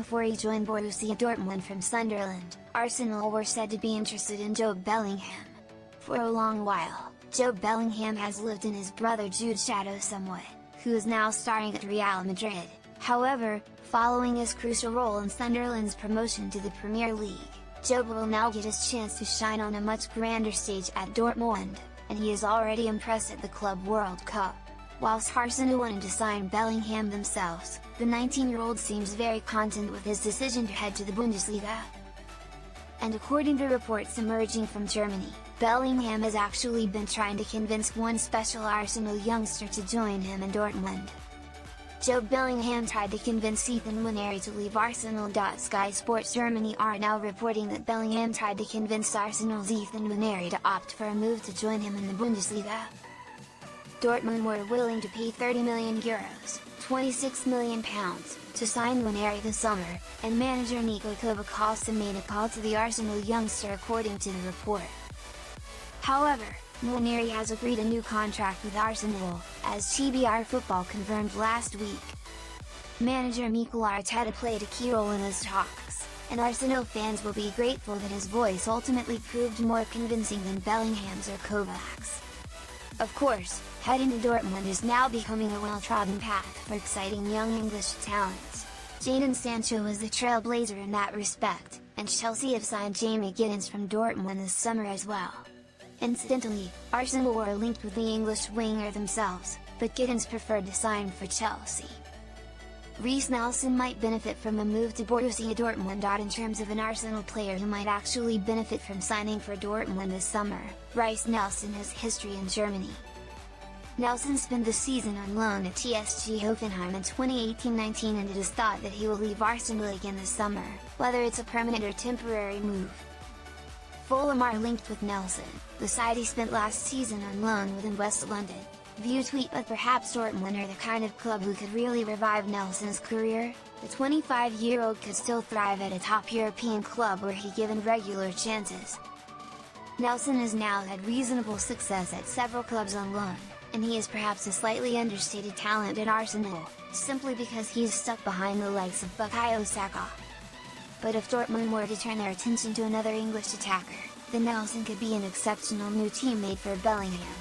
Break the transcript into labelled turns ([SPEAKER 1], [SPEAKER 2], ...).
[SPEAKER 1] before he joined Borussia Dortmund from Sunderland, Arsenal were said to be interested in Jobe Bellingham. For a long while, Jobe Bellingham has lived in his brother Jude's shadow somewhat, who is now starring at Real Madrid. However, following his crucial role in Sunderland's promotion to the Premier League, Jobe will now get his chance to shine on a much grander stage at Dortmund, and he has already impressed at the Club World Cup. Whilst Arsenal wanted to sign Bellingham themselves, the 19-year-old seems very content with his decision to head to the Bundesliga. And according to reports emerging from Germany, Bellingham has actually been trying to convince one special Arsenal youngster to join him in Dortmund. Jobe Bellingham tried to convince Ethan Nwaneri to leave Arsenal. Sky Sports Germany are now reporting that Bellingham tried to convince Arsenal's Ethan Nwaneri to opt for a move to join him in the Bundesliga. Dortmund were willing to pay €30 million, £26 million, to sign Nwaneri this summer, and manager Niko Kovac made a call to the Arsenal youngster according to the report. However, Nwaneri has agreed a new contract with Arsenal, as TBR Football confirmed last week. Manager Mikel Arteta played a key role in those talks, and Arsenal fans will be grateful that his voice ultimately proved more convincing than Bellingham's or Kovac's. Of course, heading to Dortmund is now becoming a well-trodden path for exciting young English talents. Jadon Sancho was the trailblazer in that respect, and Chelsea have signed Jamie Giddens from Dortmund this summer as well. Incidentally, Arsenal were linked with the English winger themselves, but Giddens preferred to sign for Chelsea. Reiss Nelson might benefit from a move to Borussia Dortmund. In terms of an Arsenal player who might actually benefit from signing for Dortmund this summer, Reiss Nelson has history in Germany. Nelson spent the season on loan at TSG Hoffenheim in 2018-19, and it is thought that he will leave Arsenal again this summer, whether it's a permanent or temporary move. Fulham are linked with Nelson, the side he spent last season on loan with in West London. View tweet: but perhaps Dortmund are the kind of club who could really revive Nelson's career. The 25-year-old could still thrive at a top European club were he given regular chances. Nelson has now had reasonable success at several clubs on loan, and he is perhaps a slightly understated talent at Arsenal, simply because he is stuck behind the likes of Bukayo Saka. But if Dortmund were to turn their attention to another English attacker, then Nelson could be an exceptional new teammate for Bellingham.